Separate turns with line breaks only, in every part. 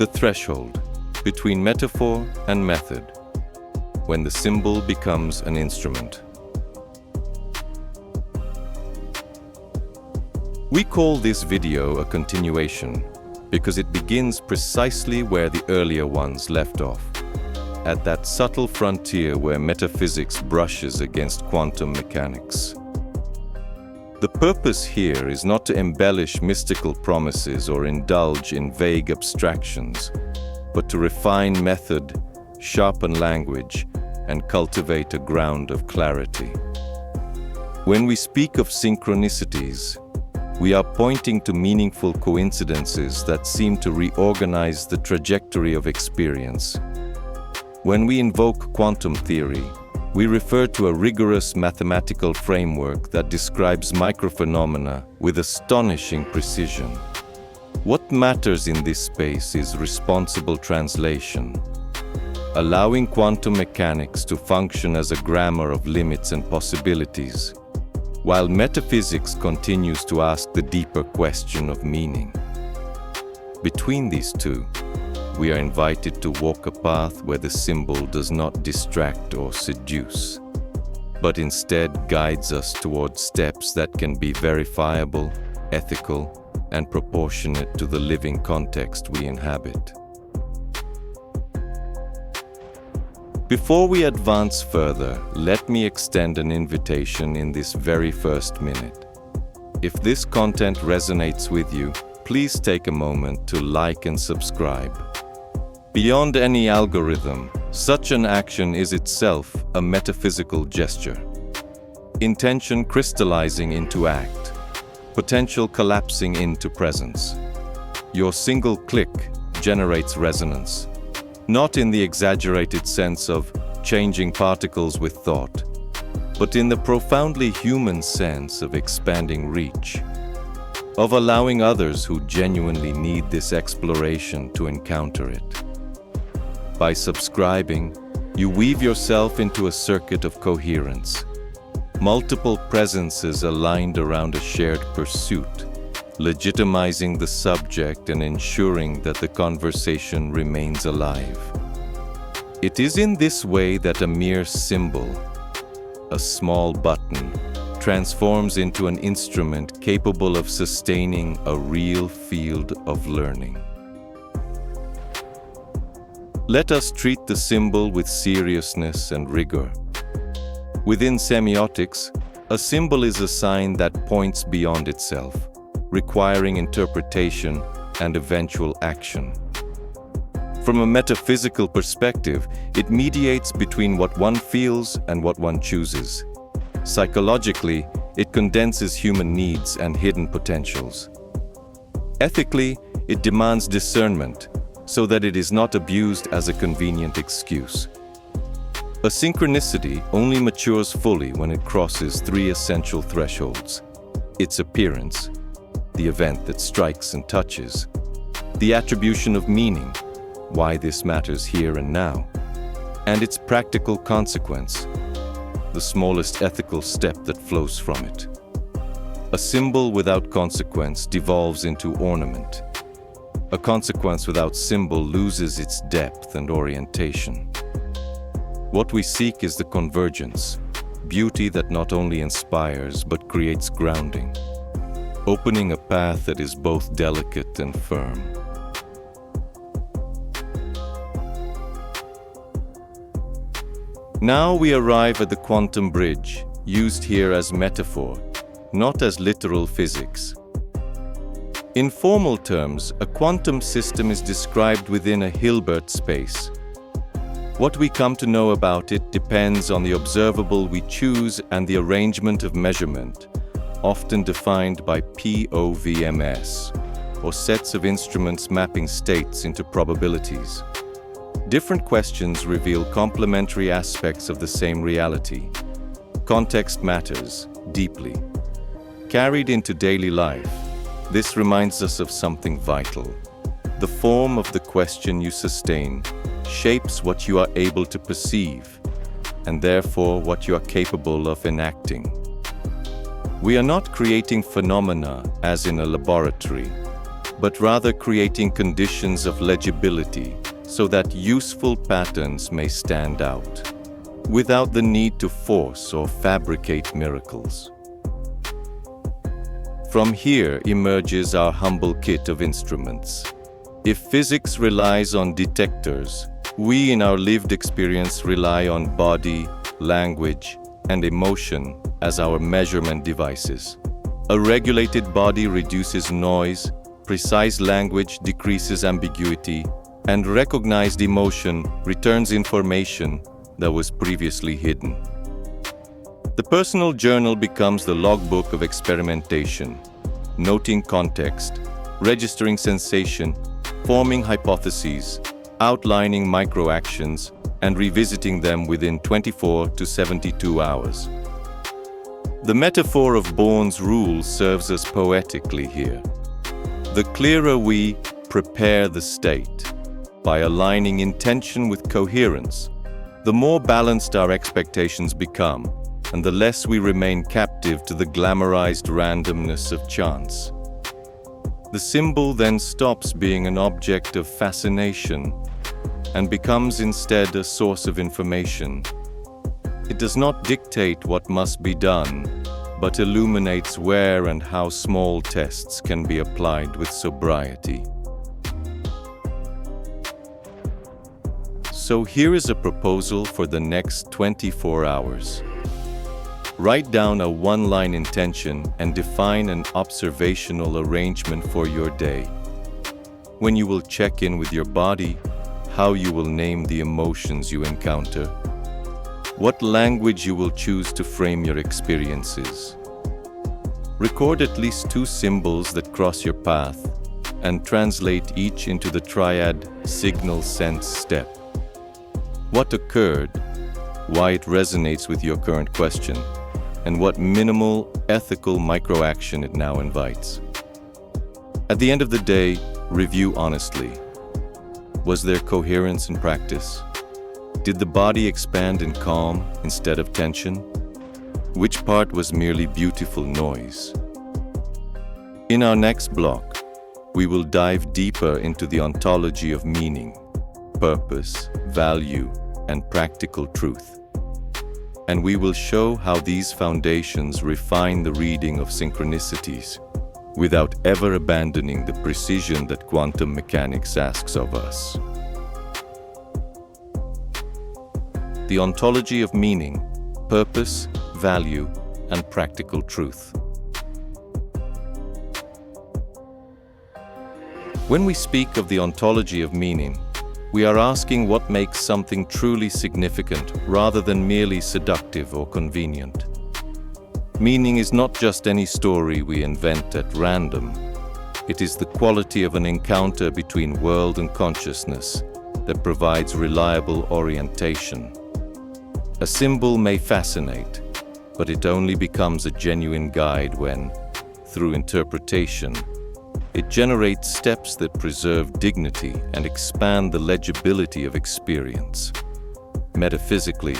the threshold between metaphor and method, when the symbol becomes an instrument. We call this video a continuation because it begins precisely where the earlier ones left off, at that subtle frontier where metaphysics brushes against quantum mechanics. The purpose here is not to embellish mystical promises or indulge in vague abstractions, but to refine method, sharpen language, and cultivate a ground of clarity. When we speak of synchronicities, we are pointing to meaningful coincidences that seem to reorganize the trajectory of experience. When we invoke quantum theory, we refer to a rigorous mathematical framework that describes microphenomena with astonishing precision. What matters in this space is responsible translation, allowing quantum mechanics to function as a grammar of limits and possibilities, while metaphysics continues to ask the deeper question of meaning. Between these two, we are invited to walk a path where the symbol does not distract or seduce, but instead guides us towards steps that can be verifiable, ethical, and proportionate to the living context we inhabit. Before we advance further, let me extend an invitation in this very first minute. If this content resonates with you, please take a moment to like and subscribe. Beyond any algorithm, such an action is itself a metaphysical gesture. Intention crystallizing into act, potential collapsing into presence. Your single click generates resonance, not in the exaggerated sense of changing particles with thought, but in the profoundly human sense of expanding reach, of allowing others who genuinely need this exploration to encounter it. By subscribing, you weave yourself into a circuit of coherence, multiple presences aligned around a shared pursuit, legitimizing the subject and ensuring that the conversation remains alive. It is in this way that a mere symbol, a small button, transforms into an instrument capable of sustaining a real field of learning. Let us treat the symbol with seriousness and rigor. Within semiotics, a symbol is a sign that points beyond itself, requiring interpretation and eventual action. From a metaphysical perspective, it mediates between what one feels and what one chooses. Psychologically, it condenses human needs and hidden potentials. Ethically, it demands discernment, so that it is not abused as a convenient excuse. A synchronicity only matures fully when it crosses three essential thresholds: its appearance, the event that strikes and touches, the attribution of meaning, why this matters here and now, and its practical consequence, the smallest ethical step that flows from it. A symbol without consequence devolves into ornament. A consequence without symbol loses its depth and orientation. What we seek is the convergence, beauty that not only inspires but creates grounding, opening a path that is both delicate and firm. Now we arrive at the quantum bridge, used here as metaphor, not as literal physics. In formal terms, a quantum system is described within a Hilbert space. What we come to know about it depends on the observable we choose and the arrangement of measurement, often defined by POVMS, or sets of instruments mapping states into probabilities. Different questions reveal complementary aspects of the same reality. Context matters deeply. Carried into daily life, this reminds us of something vital. The form of the question you sustain shapes what you are able to perceive, and therefore what you are capable of enacting. We are not creating phenomena as in a laboratory, but rather creating conditions of legibility so that useful patterns may stand out, without the need to force or fabricate miracles. From here emerges our humble kit of instruments. If physics relies on detectors, we in our lived experience rely on body, language, and emotion as our measurement devices. A regulated body reduces noise, precise language decreases ambiguity, and recognized emotion returns information that was previously hidden. The personal journal becomes the logbook of experimentation, noting context, registering sensation, forming hypotheses, outlining microactions, and revisiting them within 24 to 72 hours. The metaphor of Bourne's rule serves us poetically here. The clearer we prepare the state, by aligning intention with coherence, the more balanced our expectations become, and the less we remain captive to the glamorized randomness of chance. The symbol then stops being an object of fascination and becomes instead a source of information. It does not dictate what must be done, but illuminates where and how small tests can be applied with sobriety. So here is a proposal for the next 24 hours. Write down a one-line intention and define an observational arrangement for your day. When you will check in with your body, how you will name the emotions you encounter, what language you will choose to frame your experiences. Record at least 2 symbols that cross your path and translate each into the triad signal-sense step. What occurred, why it resonates with your current question, and what minimal, ethical microaction it now invites. At the end of the day, review honestly. Was there coherence in practice? Did the body expand in calm instead of tension? Which part was merely beautiful noise? In our next block, we will dive deeper into the ontology of meaning, purpose, value, and practical truth. And we will show how these foundations refine the reading of synchronicities without ever abandoning the precision that quantum mechanics asks of us. The ontology of meaning, purpose, value, and practical truth. When we speak of the ontology of meaning, we are asking what makes something truly significant rather than merely seductive or convenient. Meaning is not just any story we invent at random. It is the quality of an encounter between world and consciousness that provides reliable orientation. A symbol may fascinate, but it only becomes a genuine guide when, through interpretation, it generates steps that preserve dignity and expand the legibility of experience. Metaphysically,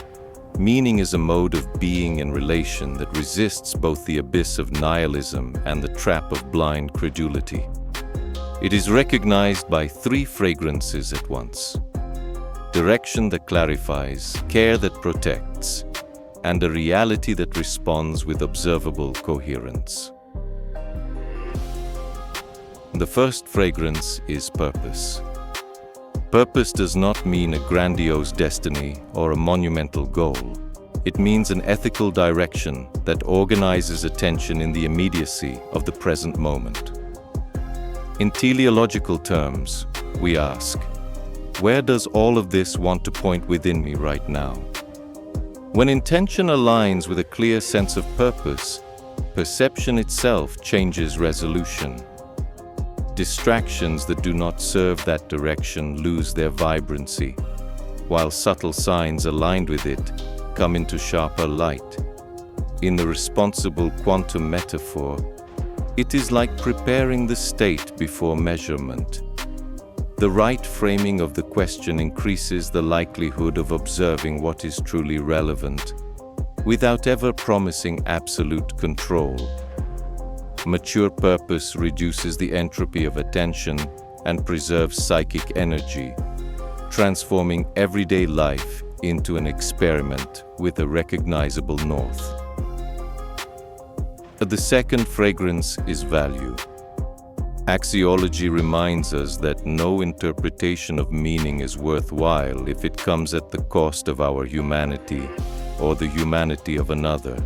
meaning is a mode of being and relation that resists both the abyss of nihilism and the trap of blind credulity. It is recognized by 3 fragrances at once: direction that clarifies, care that protects, and a reality that responds with observable coherence. The first fragrance is purpose. Purpose does not mean a grandiose destiny or a monumental goal. It means an ethical direction that organizes attention in the immediacy of the present moment. In teleological terms, we ask, where does all of this want to point within me right now? When intention aligns with a clear sense of purpose, perception itself changes resolution. Distractions that do not serve that direction lose their vibrancy, while subtle signs aligned with it come into sharper light. In the responsible quantum metaphor, it is like preparing the state before measurement. The right framing of the question increases the likelihood of observing what is truly relevant, without ever promising absolute control. Mature purpose reduces the entropy of attention and preserves psychic energy, transforming everyday life into an experiment with a recognizable north. The second fragrance is value. Axiology reminds us that no interpretation of meaning is worthwhile if it comes at the cost of our humanity or the humanity of another.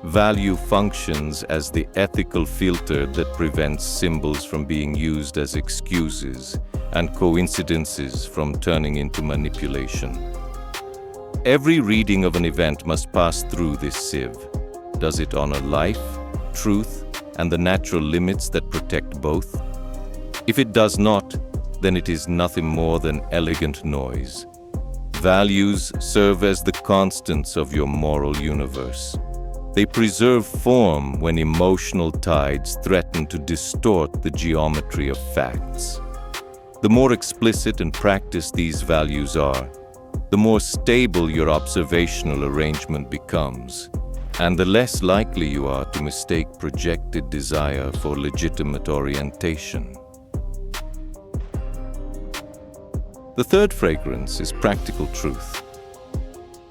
Value functions as the ethical filter that prevents symbols from being used as excuses and coincidences from turning into manipulation. Every reading of an event must pass through this sieve. Does it honor life, truth, and the natural limits that protect both? If it does not, then it is nothing more than elegant noise. Values serve as the constants of your moral universe. They preserve form when emotional tides threaten to distort the geometry of facts. The more explicit and practiced these values are, the more stable your observational arrangement becomes, and the less likely you are to mistake projected desire for legitimate orientation. The third fragrance is practical truth.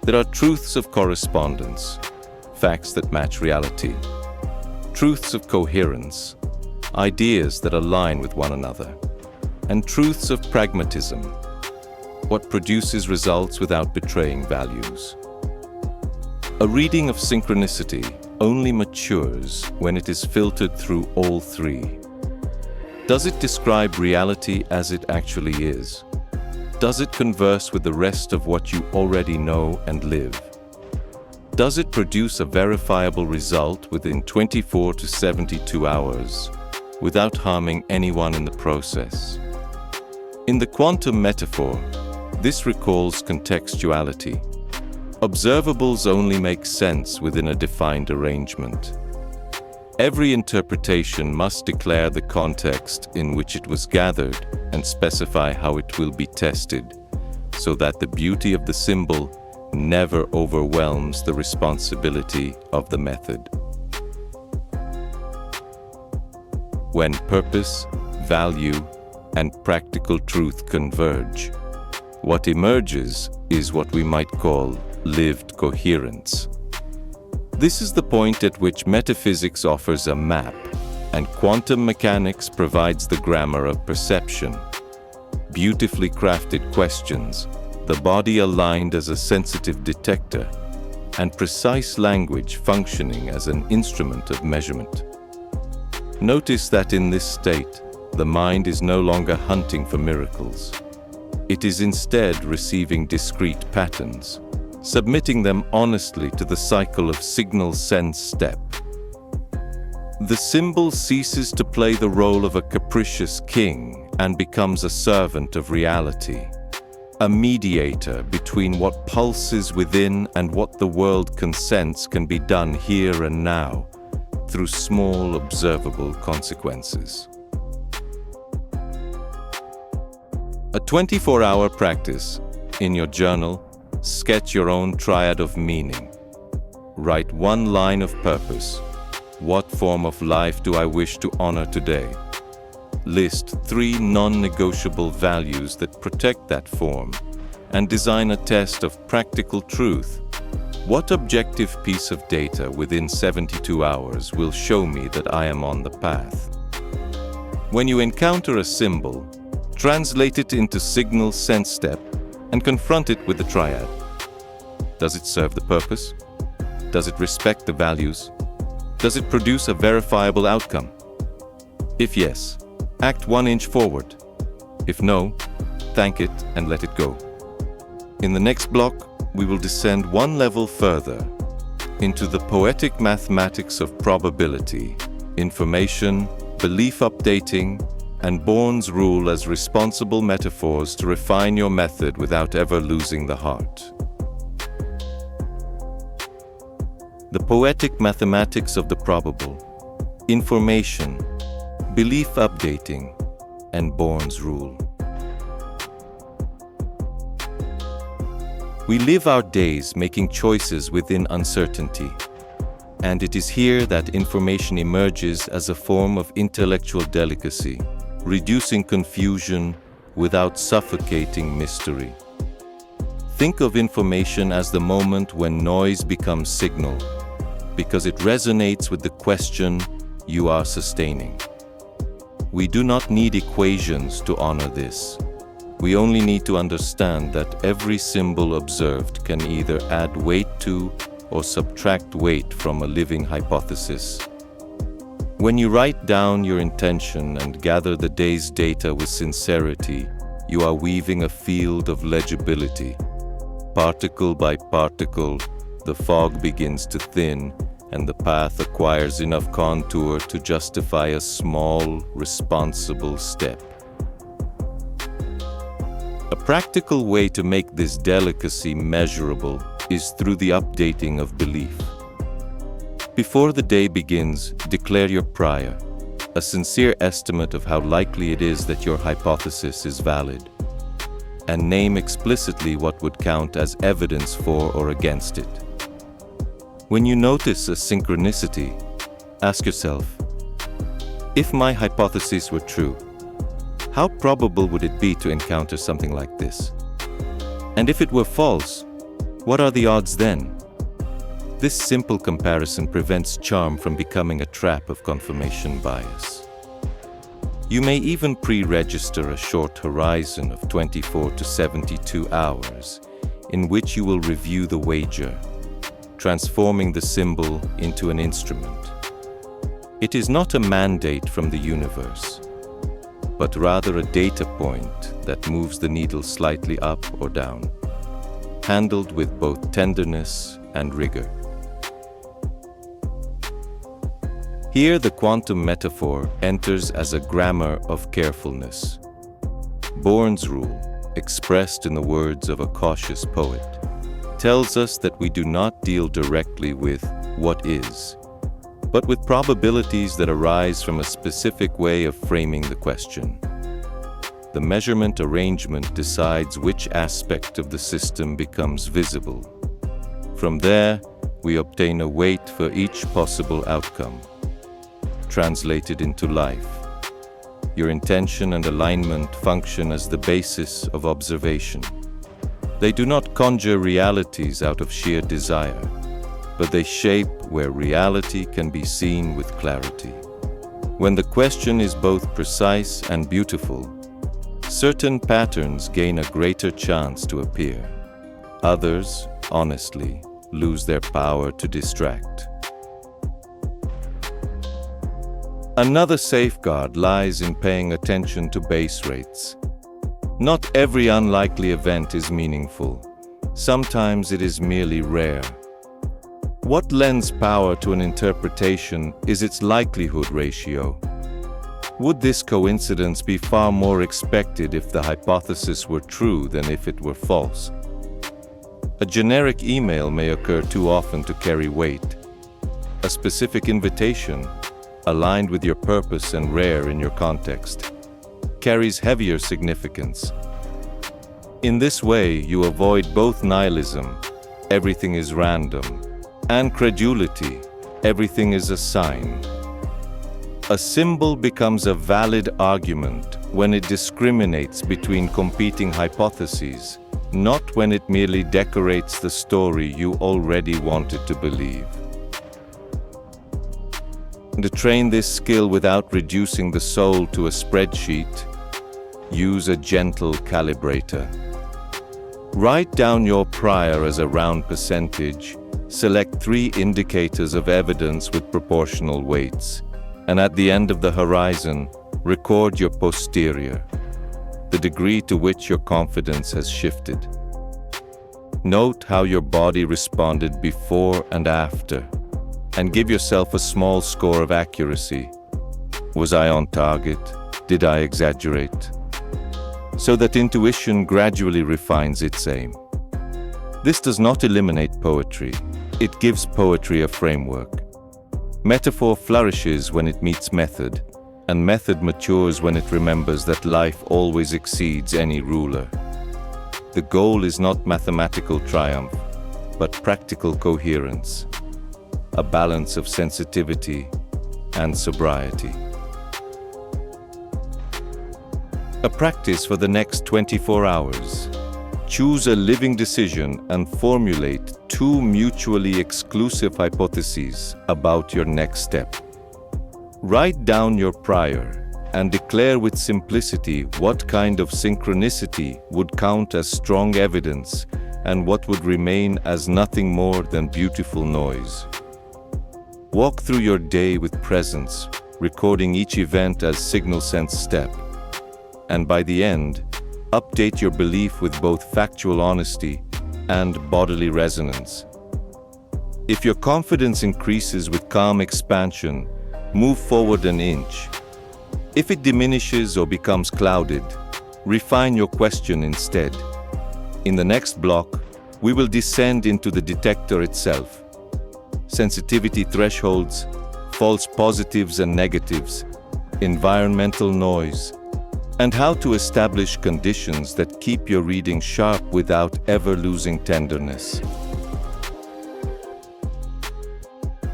There are truths of correspondence, facts that match reality, truths of coherence, ideas that align with one another, and truths of pragmatism, what produces results without betraying values. A reading of synchronicity only matures when it is filtered through all three. Does it describe reality as it actually is? Does it converse with the rest of what you already know and live? Does it produce a verifiable result within 24 to 72 hours without harming anyone in the process? In the quantum metaphor, this recalls contextuality. Observables only make sense within a defined arrangement. Every interpretation must declare the context in which it was gathered and specify how it will be tested, so that the beauty of the symbol never overwhelms the responsibility of the method. When purpose, value, and practical truth converge, what emerges is what we might call lived coherence. This is the point at which metaphysics offers a map, and quantum mechanics provides the grammar of perception. Beautifully crafted questions, the body aligned as a sensitive detector, and precise language functioning as an instrument of measurement. Notice that in this state, the mind is no longer hunting for miracles. It is instead receiving discrete patterns, submitting them honestly to the cycle of signal-sense step. The symbol ceases to play the role of a capricious king and becomes a servant of reality, a mediator between what pulses within and what the world consents can be done here and now, through small observable consequences. A 24-hour practice. In your journal, sketch your own triad of meaning. Write one line of purpose. What form of life do I wish to honor today? List 3 non-negotiable values that protect that form, and design a test of practical truth. What objective piece of data within 72 hours will show me that I am on the path? When you encounter a symbol, translate it into signal sense step and confront it with the triad. Does it serve the purpose? Does it respect the values? Does it produce a verifiable outcome? If yes, act 1 inch forward. If no, thank it and let it go. In the next block, we will descend 1 level further into the poetic mathematics of probability, information, belief updating, and Bourne's rule as responsible metaphors to refine your method without ever losing the heart. The poetic mathematics of the probable, information, belief updating, and Bourne's rule. We live our days making choices within uncertainty, And it is here that information emerges as a form of intellectual delicacy, reducing confusion without suffocating mystery. Think of information as the moment when noise becomes signal, because it resonates with the question you are sustaining. We do not need equations to honor this. We only need to understand that every symbol observed can either add weight to or subtract weight from a living hypothesis. When you write down your intention and gather the day's data with sincerity, you are weaving a field of legibility. Particle by particle, the fog begins to thin, and the path acquires enough contour to justify a small, responsible step. A practical way to make this delicacy measurable is through the updating of belief. Before the day begins, declare your prior, a sincere estimate of how likely it is that your hypothesis is valid, and name explicitly what would count as evidence for or against it. When you notice a synchronicity, ask yourself, if my hypothesis were true, how probable would it be to encounter something like this? And if it were false, what are the odds then? This simple comparison prevents charm from becoming a trap of confirmation bias. You may even pre-register a short horizon of 24 to 72 hours in which you will review the wager, transforming the symbol into an instrument. It is not a mandate from the universe, but rather a data point that moves the needle slightly up or down, handled with both tenderness and rigor. Here the quantum metaphor enters as a grammar of carefulness. Bourne's rule, expressed in the words of a cautious poet, tells us that we do not deal directly with what is, but with probabilities that arise from a specific way of framing the question. The measurement arrangement decides which aspect of the system becomes visible. From there, we obtain a weight for each possible outcome, translated into life. Your intention and alignment function as the basis of observation. They do not conjure realities out of sheer desire, but they shape where reality can be seen with clarity. When the question is both precise and beautiful, certain patterns gain a greater chance to appear. Others, honestly, lose their power to distract. Another safeguard lies in paying attention to base rates. Not every unlikely event is meaningful. Sometimes it is merely rare. What lends power to an interpretation is its likelihood ratio. Would this coincidence be far more expected if the hypothesis were true than if it were false? A generic email may occur too often to carry weight. A specific invitation, aligned with your purpose and rare in your context, carries heavier significance. In this way, you avoid both nihilism, everything is random, and credulity, everything is a sign. A symbol becomes a valid argument when it discriminates between competing hypotheses, not when it merely decorates the story you already wanted to believe. To train this skill without reducing the soul to a spreadsheet, use a gentle calibrator. Write down your prior as a round percentage, select 3 indicators of evidence with proportional weights, and at the end of the horizon, record your posterior, the degree to which your confidence has shifted. Note how your body responded before and after, and give yourself a small score of accuracy. Was I on target? Did I exaggerate? So that intuition gradually refines its aim. This does not eliminate poetry. It gives poetry a framework. Metaphor flourishes when it meets method, and method matures when it remembers that life always exceeds any ruler. The goal is not mathematical triumph, but practical coherence. a balance of sensitivity and sobriety. A practice for the next 24 hours. Choose a living decision and formulate 2 mutually exclusive hypotheses about your next step. Write down your prior and declare with simplicity what kind of synchronicity would count as strong evidence and what would remain as nothing more than beautiful noise. Walk through your day with presence, recording each event as signal sense step. And by the end, update your belief with both factual honesty and bodily resonance. If your confidence increases with calm expansion, move forward an inch. If it diminishes or becomes clouded, refine your question instead. In the next block, we will descend into the detector itself. Sensitivity thresholds, false positives and negatives, environmental noise, and how to establish conditions that keep your reading sharp without ever losing tenderness.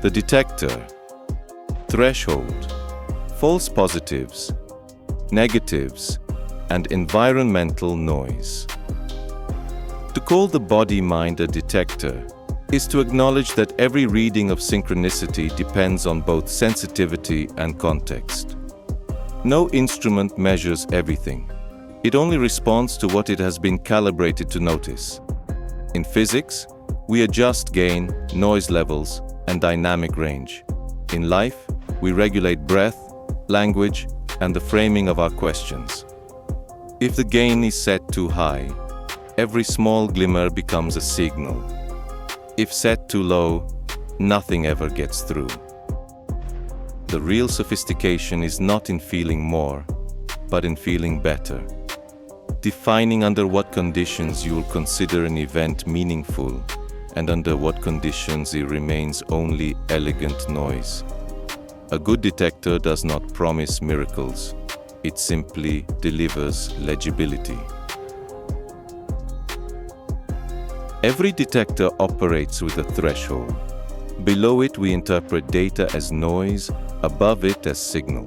The detector. Threshold. False positives, negatives, and environmental noise. To call the body-mind a detector is to acknowledge that every reading of synchronicity depends on both sensitivity and context. No instrument measures everything. It only responds to what it has been calibrated to notice. In physics, we adjust gain, noise levels, and dynamic range. In life, we regulate breath, language, and the framing of our questions. If the gain is set too high, every small glimmer becomes a signal. If set too low, nothing ever gets through. The real sophistication is not in feeling more, but in feeling better. Defining under what conditions you will consider an event meaningful and under what conditions it remains only elegant noise. A good detector does not promise miracles. It simply delivers legibility. Every detector operates with a threshold. Below it, we interpret data as noise, above it as signal.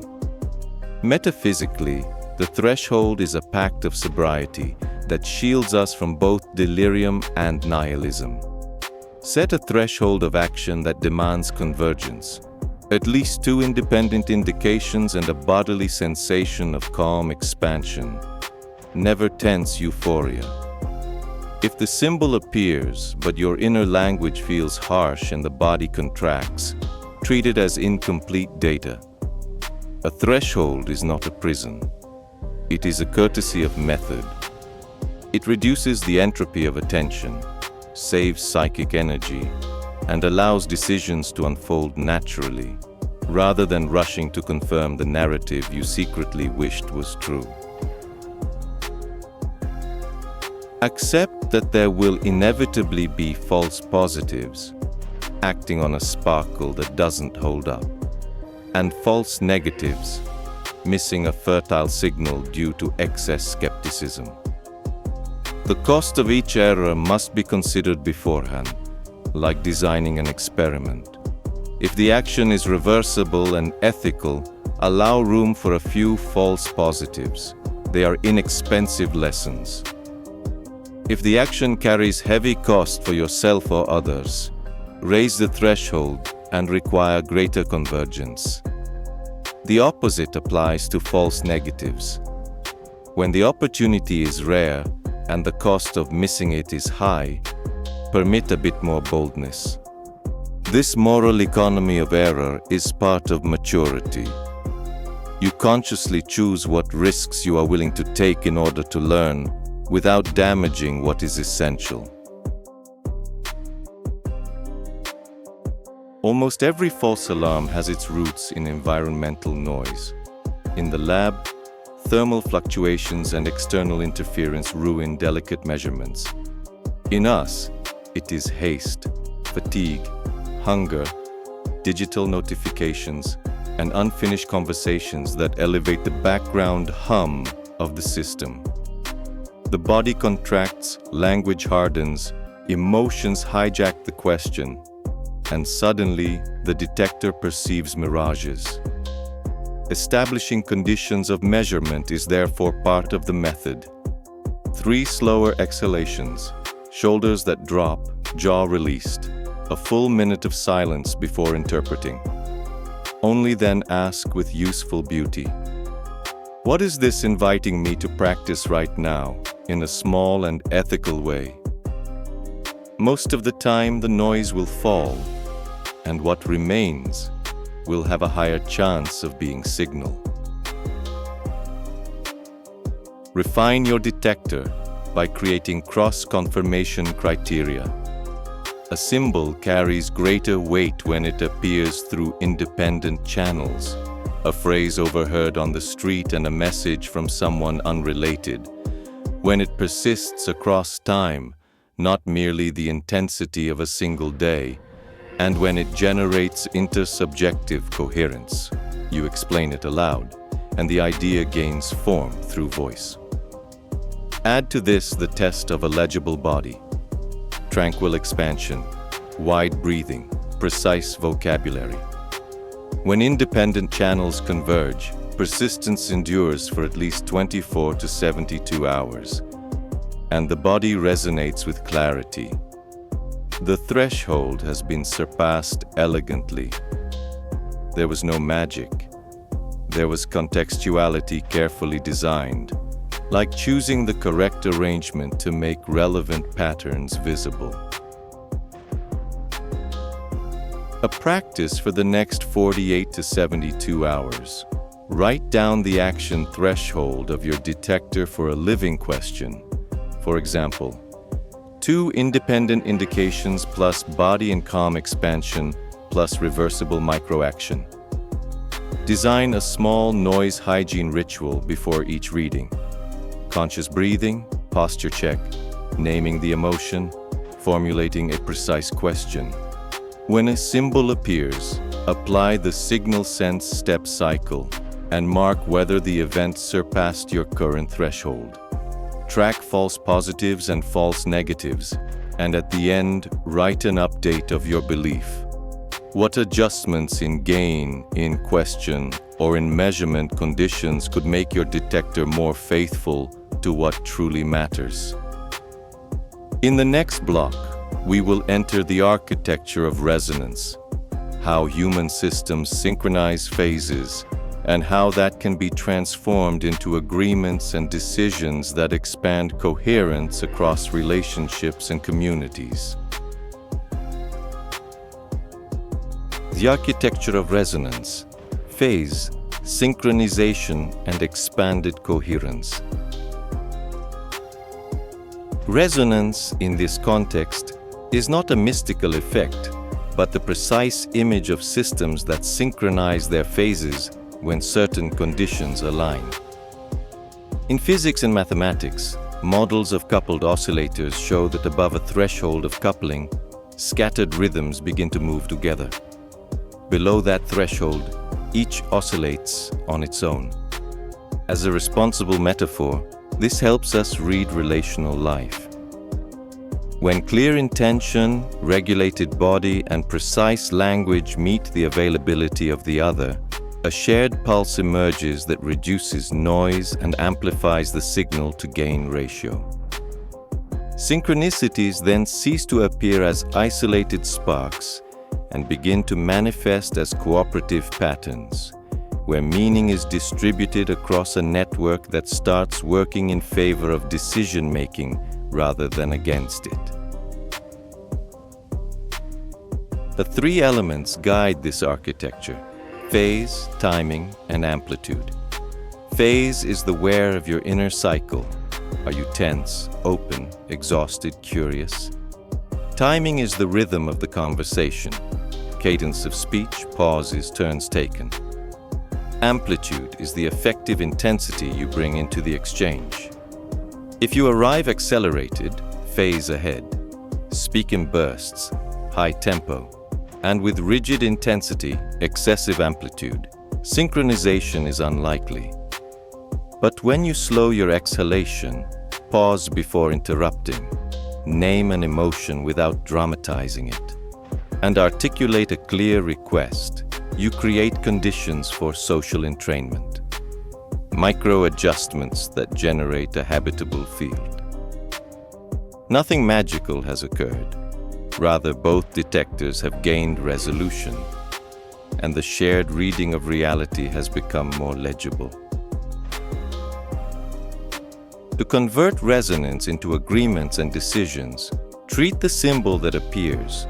Metaphysically, the threshold is a pact of sobriety that shields us from both delirium and nihilism. Set a threshold of action that demands convergence. At least 2 independent indications and a bodily sensation of calm expansion. Never tense euphoria. If the symbol appears, but your inner language feels harsh and the body contracts, treat it as incomplete data. A threshold is not a prison. It is a courtesy of method. It reduces the entropy of attention, saves psychic energy, and allows decisions to unfold naturally, rather than rushing to confirm the narrative you secretly wished was true. Accept that there will inevitably be false positives, acting on a sparkle that doesn't hold up, and false negatives, missing a fertile signal due to excess skepticism. The cost of each error must be considered beforehand, like designing an experiment. If the action is reversible and ethical, allow room for a few false positives. They are inexpensive lessons. If the action carries heavy cost for yourself or others, raise the threshold and require greater convergence. The opposite applies to false negatives. When the opportunity is rare and the cost of missing it is high, permit a bit more boldness. This moral economy of error is part of maturity. You consciously choose what risks you are willing to take in order to learn, without damaging what is essential. Almost every false alarm has its roots in environmental noise. In the lab, thermal fluctuations and external interference ruin delicate measurements. In us, it is haste, fatigue, hunger, digital notifications, and unfinished conversations that elevate the background hum of the system. The body contracts, language hardens, emotions hijack the question, and suddenly the detector perceives mirages. Establishing conditions of measurement is therefore part of the method. 3 slower exhalations, shoulders that drop, jaw released, a full minute of silence before interpreting. Only then ask with useful beauty, what is this inviting me to practice right now, in a small and ethical way? Most of the time the noise will fall, and what remains will have a higher chance of being signal. Refine your detector by creating cross-confirmation criteria. A symbol carries greater weight when it appears through independent channels. A phrase overheard on the street and a message from someone unrelated. When it persists across time, not merely the intensity of a single day, and when it generates intersubjective coherence. You explain it aloud, and the idea gains form through voice. Add to this the test of a legible body. Tranquil expansion, wide breathing, precise vocabulary. When independent channels converge, persistence endures for at least 24 to 72 hours, and the body resonates with clarity. The threshold has been surpassed elegantly. There was no magic. There was contextuality carefully designed, like choosing the correct arrangement to make relevant patterns visible. A practice for the next 48 to 72 hours. Write down the action threshold of your detector for a living question. For example, 2 independent indications plus body and calm expansion plus reversible microaction. Design a small noise hygiene ritual before each reading. Conscious breathing, posture check, naming the emotion, formulating a precise question. When a symbol appears, apply the signal sense step cycle and mark whether the event surpassed your current threshold. Track false positives and false negatives, and at the end, write an update of your belief. What adjustments in gain, in question, or in measurement conditions could make your detector more faithful to what truly matters? In the next block, we will enter the architecture of resonance, how human systems synchronize phases, and how that can be transformed into agreements and decisions that expand coherence across relationships and communities. The architecture of resonance, phase, synchronization, and expanded coherence. Resonance, in this context, is not a mystical effect, but the precise image of systems that synchronize their phases when certain conditions align. In physics and mathematics, models of coupled oscillators show that above a threshold of coupling, scattered rhythms begin to move together. Below that threshold, each oscillates on its own. As a responsible metaphor, this helps us read relational life. When clear intention, regulated body, and precise language meet the availability of the other, a shared pulse emerges that reduces noise and amplifies the signal to gain ratio. Synchronicities then cease to appear as isolated sparks and begin to manifest as cooperative patterns, where meaning is distributed across a network that starts working in favor of decision-making rather than against it. The 3 elements guide this architecture: phase, timing, and amplitude. Phase is the wear of your inner cycle. Are you tense, open, exhausted, curious? Timing is the rhythm of the conversation. Cadence of speech, pauses, turns taken. Amplitude is the effective intensity you bring into the exchange. If you arrive accelerated, phase ahead. Speak in bursts, high tempo, and with rigid intensity, excessive amplitude, synchronization is unlikely. But when you slow your exhalation, pause before interrupting, name an emotion without dramatizing it, and articulate a clear request, you create conditions for social entrainment. Micro-adjustments that generate a habitable field. Nothing magical has occurred. Rather, both detectors have gained resolution, and the shared reading of reality has become more legible. To convert resonance into agreements and decisions, treat the symbol that appears,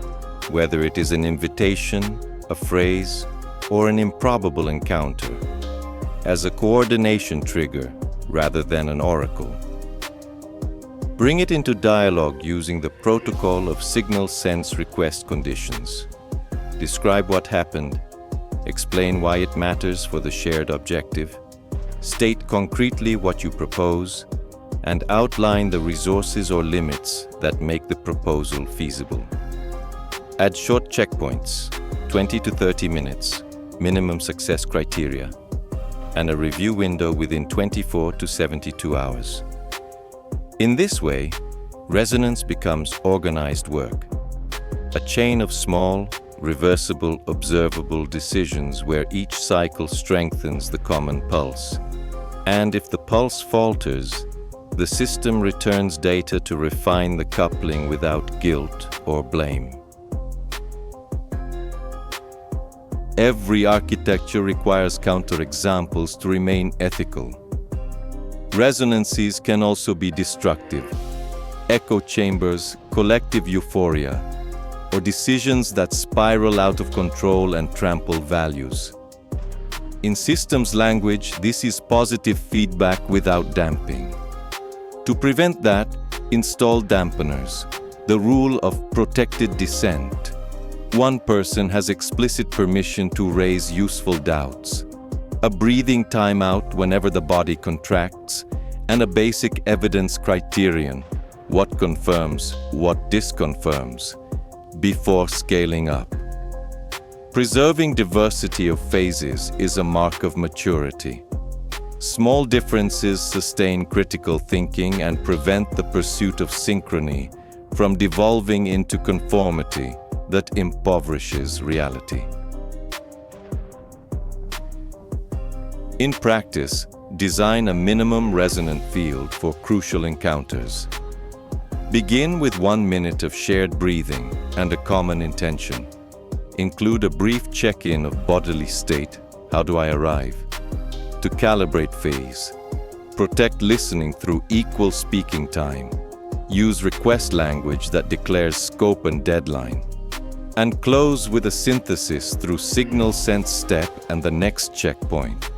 whether it is an invitation, a phrase, or an improbable encounter, as a coordination trigger rather than an oracle. Bring it into dialogue using the protocol of signal sense request conditions. Describe what happened, explain why it matters for the shared objective, state concretely what you propose, and outline the resources or limits that make the proposal feasible. Add short checkpoints, 20 to 30 minutes, minimum success criteria, and a review window within 24 to 72 hours. In this way, resonance becomes organized work, a chain of small, reversible, observable decisions where each cycle strengthens the common pulse. And if the pulse falters, the system returns data to refine the coupling without guilt or blame. Every architecture requires counterexamples to remain ethical. Resonances can also be destructive. Echo chambers, collective euphoria, or decisions that spiral out of control and trample values. In systems language, this is positive feedback without damping. To prevent that, install dampeners, the rule of protected dissent. One person has explicit permission to raise useful doubts, a breathing timeout whenever the body contracts, and a basic evidence criterion, what confirms, what disconfirms, before scaling up. Preserving diversity of phases is a mark of maturity. Small differences sustain critical thinking and prevent the pursuit of synchrony from devolving into conformity that impoverishes reality. In practice, design a minimum resonant field for crucial encounters. Begin with 1 minute of shared breathing and a common intention. Include a brief check-in of bodily state, how do I arrive? To calibrate phase. Protect listening through equal speaking time. Use request language that declares scope and deadline. And close with a synthesis through signal sense step and the next checkpoint.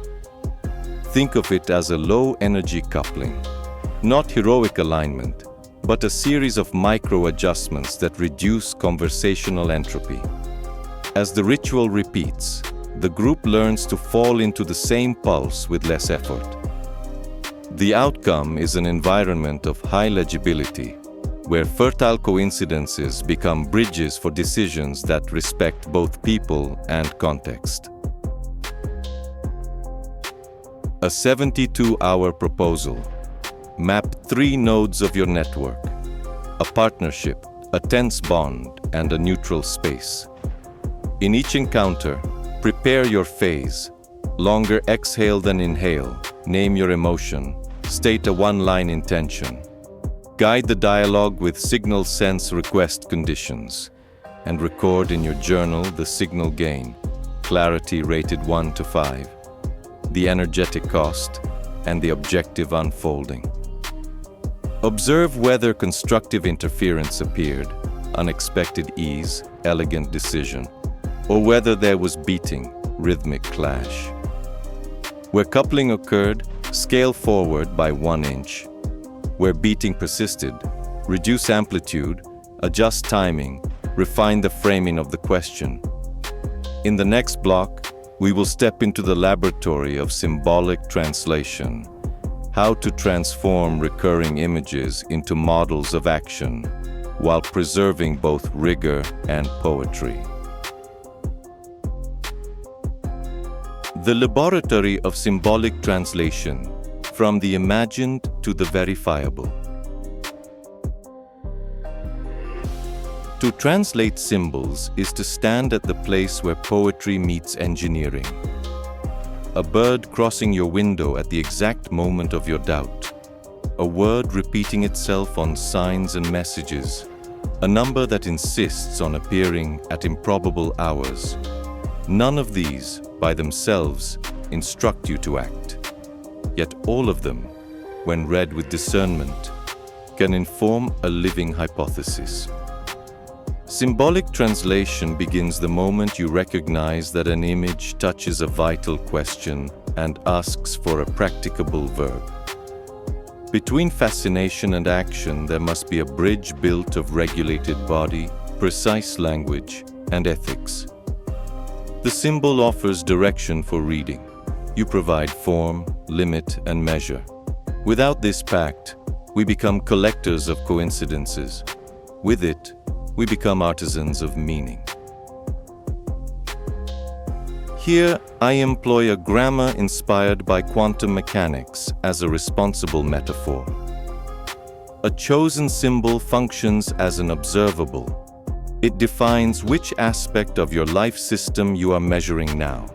Think of it as a low-energy coupling, not heroic alignment, but a series of micro-adjustments that reduce conversational entropy. As the ritual repeats, the group learns to fall into the same pulse with less effort. The outcome is an environment of high legibility, where fertile coincidences become bridges for decisions that respect both people and context. A 72-hour proposal. Map 3 nodes of your network. A partnership, a tense bond, and a neutral space. In each encounter, prepare your phase. Longer exhale than inhale. Name your emotion. State a one-line intention. Guide the dialogue with signal sense request conditions. And record in your journal the signal gain, clarity rated 1 to 5, the energetic cost, and the objective unfolding. Observe whether constructive interference appeared, unexpected ease, elegant decision, or whether there was beating, rhythmic clash. Where coupling occurred, scale forward by 1 inch. Where beating persisted, reduce amplitude, adjust timing, refine the framing of the question. In the next block, we will step into the laboratory of symbolic translation, how to transform recurring images into models of action while preserving both rigor and poetry. The laboratory of symbolic translation, from the imagined to the verifiable. To translate symbols is to stand at the place where poetry meets engineering. A bird crossing your window at the exact moment of your doubt. A word repeating itself on signs and messages. A number that insists on appearing at improbable hours. None of these, by themselves, instruct you to act. Yet all of them, when read with discernment, can inform a living hypothesis. Symbolic translation begins the moment you recognize that an image touches a vital question and asks for a practicable verb. Between fascination and action, there must be a bridge built of regulated body, precise language, and ethics. The symbol offers direction for reading. You provide form, limit, and measure. Without this pact, we become collectors of coincidences. With it, we become artisans of meaning. Here, I employ a grammar inspired by quantum mechanics as a responsible metaphor. A chosen symbol functions as an observable. It defines which aspect of your life system you are measuring now.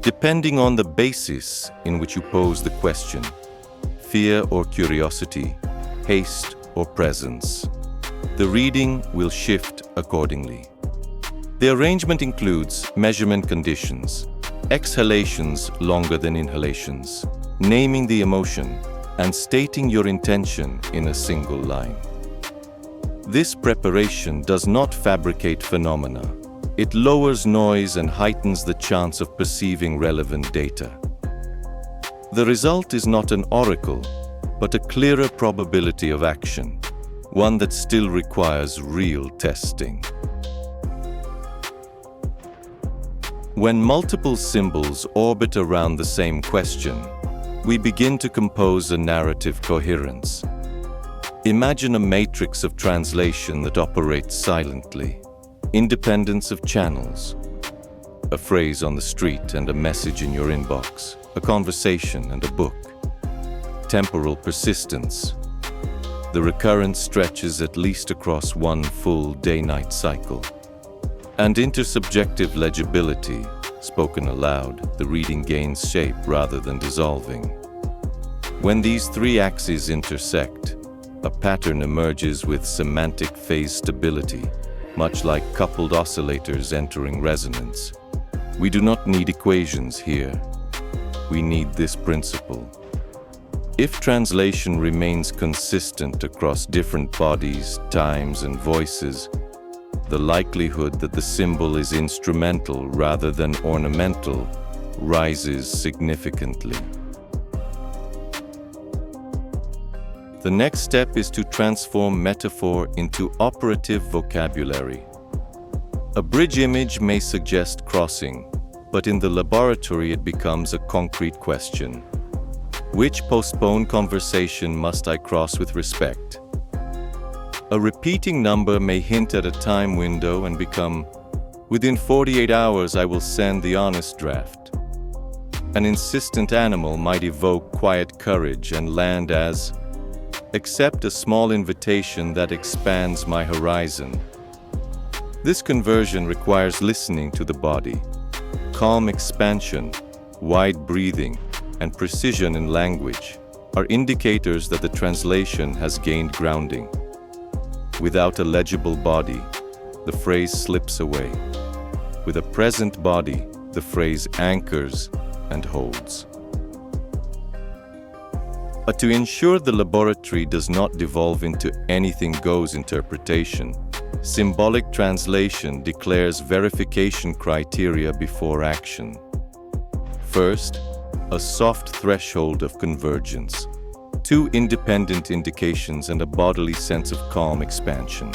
Depending on the basis in which you pose the question, fear or curiosity, haste or presence, the reading will shift accordingly. The arrangement includes measurement conditions, exhalations longer than inhalations, naming the emotion, and stating your intention in a single line. This preparation does not fabricate phenomena. It lowers noise and heightens the chance of perceiving relevant data. The result is not an oracle, but a clearer probability of action, one that still requires real testing. When multiple symbols orbit around the same question, we begin to compose a narrative coherence. Imagine a matrix of translation that operates silently, independence of channels. A phrase on the street and a message in your inbox, a conversation and a book. Temporal persistence. The recurrence stretches at least across one full day-night cycle. And intersubjective legibility. Spoken aloud, the reading gains shape rather than dissolving. When these three axes intersect, a pattern emerges with semantic phase stability, much like coupled oscillators entering resonance. We do not need equations here. We need this principle. If translation remains consistent across different bodies, times, and voices, the likelihood that the symbol is instrumental rather than ornamental rises significantly. The next step is to transform metaphor into operative vocabulary. A bridge image may suggest crossing, but in the laboratory it becomes a concrete question. Which postponed conversation must I cross with respect? A repeating number may hint at a time window and become, within 48 hours I will send the honest draft. An insistent animal might evoke quiet courage and land as, accept a small invitation that expands my horizon. This conversion requires listening to the body. Calm expansion, wide breathing, and precision in language are indicators that the translation has gained grounding. Without a legible body, the phrase slips away. With a present body, the phrase anchors and holds. But to ensure the laboratory does not devolve into anything goes interpretation, symbolic translation declares verification criteria before action. First, a soft threshold of convergence, two independent indications and a bodily sense of calm expansion.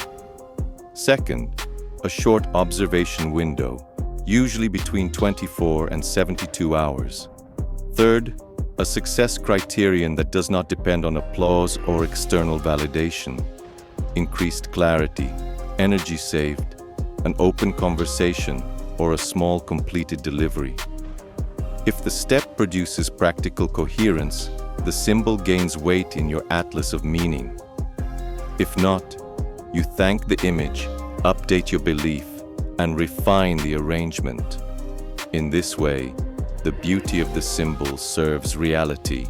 Second, a short observation window, usually between 24 and 72 hours. Third, a success criterion that does not depend on applause or external validation. Increased clarity, energy saved, an open conversation, or a small completed delivery. If the step produces practical coherence, the symbol gains weight in your atlas of meaning. If not, You thank the image, update your belief, and refine the arrangement. In this way, the beauty of the symbol serves reality,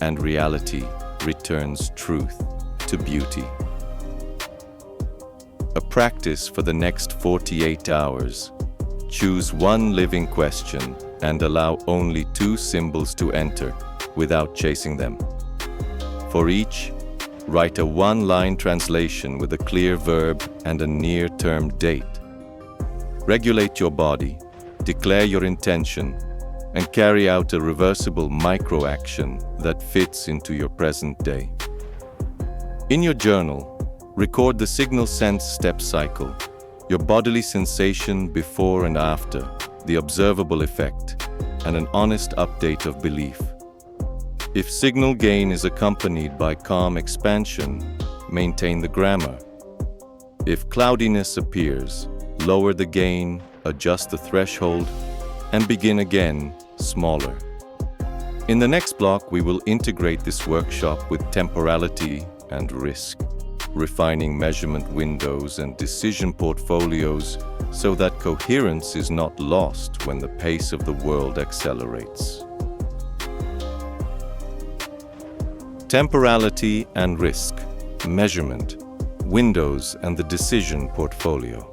and reality returns truth to beauty. A practice for the next 48 hours. Choose one living question and allow only 2 symbols to enter without chasing them. For each, write a 1-line translation with a clear verb and a near-term date. Regulate your body, declare your intention, and carry out a reversible micro-action that fits into your present day. In your journal, record the signal sense step cycle, your bodily sensation before and after, the observable effect, and an honest update of belief. If signal gain is accompanied by calm expansion, maintain the grammar. If cloudiness appears, lower the gain, adjust the threshold, and begin again, smaller. In the next block, we will integrate this workshop with temporality and risk, refining measurement windows and decision portfolios so that coherence is not lost when the pace of the world accelerates. Temporality and risk, measurement, windows, and the decision portfolio.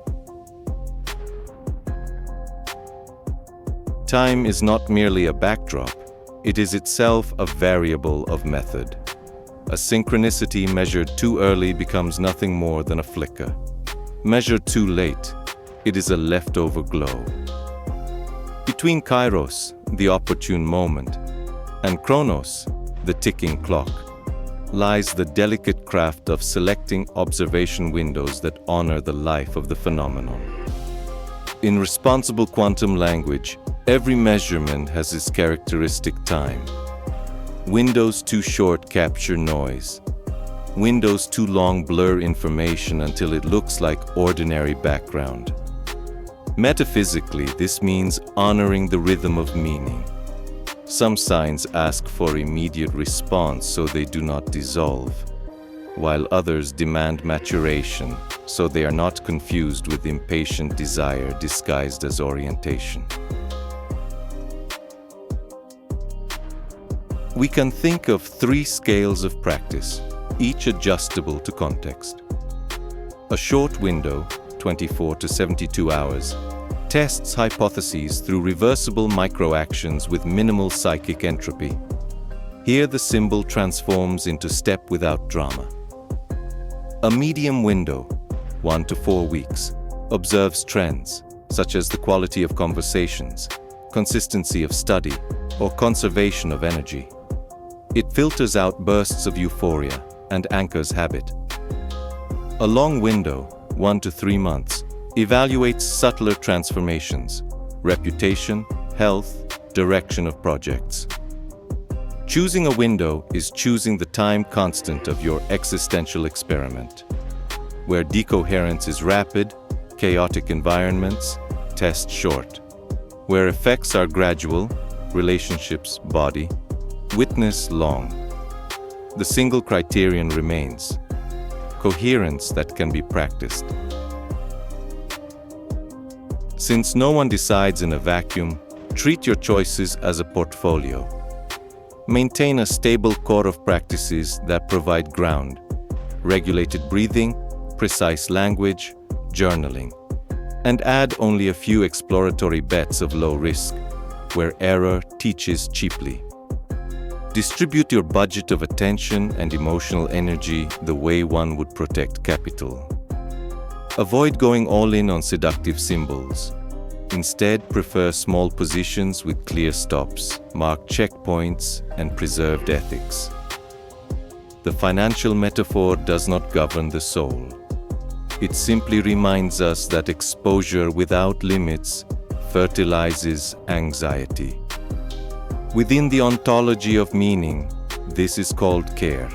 Time is not merely a backdrop, it is itself a variable of method. A synchronicity measured too early becomes nothing more than a flicker. Measured too late, it is a leftover glow. Between kairos, the opportune moment, and chronos, the ticking clock, lies the delicate craft of selecting observation windows that honor the life of the phenomenon. In responsible quantum language, every measurement has its characteristic time. Windows too short capture noise. Windows too long blur information until it looks like ordinary background. Metaphysically, this means honoring the rhythm of meaning. Some signs ask for immediate response so they do not dissolve, while others demand maturation so they are not confused with impatient desire disguised as orientation. We can think of 3 scales of practice, each adjustable to context. A short window, 24 to 72 hours, tests hypotheses through reversible microactions with minimal psychic entropy. Here the symbol transforms into step without drama. A medium window, 1 to 4 weeks, observes trends, such as the quality of conversations, consistency of study, or conservation of energy. It filters out bursts of euphoria and anchors habit. A long window, 1 to 3 months, evaluates subtler transformations, reputation, health, direction of projects. Choosing a window is choosing the time constant of your existential experiment. Where decoherence is rapid, chaotic environments, test short. Where effects are gradual, relationships body, witness long. The single criterion remains: coherence that can be practiced. Since no one decides in a vacuum, treat your choices as a portfolio. Maintain a stable core of practices that provide ground: regulated breathing, precise language, journaling. And add only a few exploratory bets of low risk, where error teaches cheaply. Distribute your budget of attention and emotional energy the way one would protect capital. Avoid going all in on seductive symbols. Instead, prefer small positions with clear stops, marked checkpoints, and preserved ethics. The financial metaphor does not govern the soul. It simply reminds us that exposure without limits fertilizes anxiety. Within the ontology of meaning, this is called care.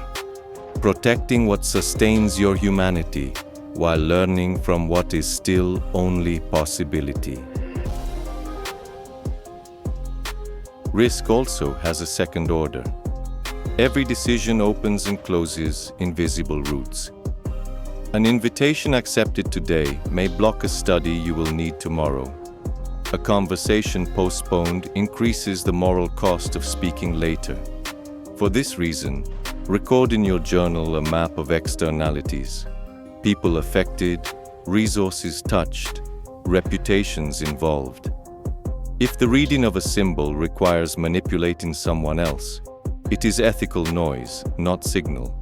Protecting what sustains your humanity while learning from what is still only possibility. Risk also has a second order. Every decision opens and closes invisible routes. An invitation accepted today may block a study you will need tomorrow. A conversation postponed increases the moral cost of speaking later. For this reason, record in your journal a map of externalities: people affected, resources touched, reputations involved. If the reading of a symbol requires manipulating someone else, it is ethical noise, not signal.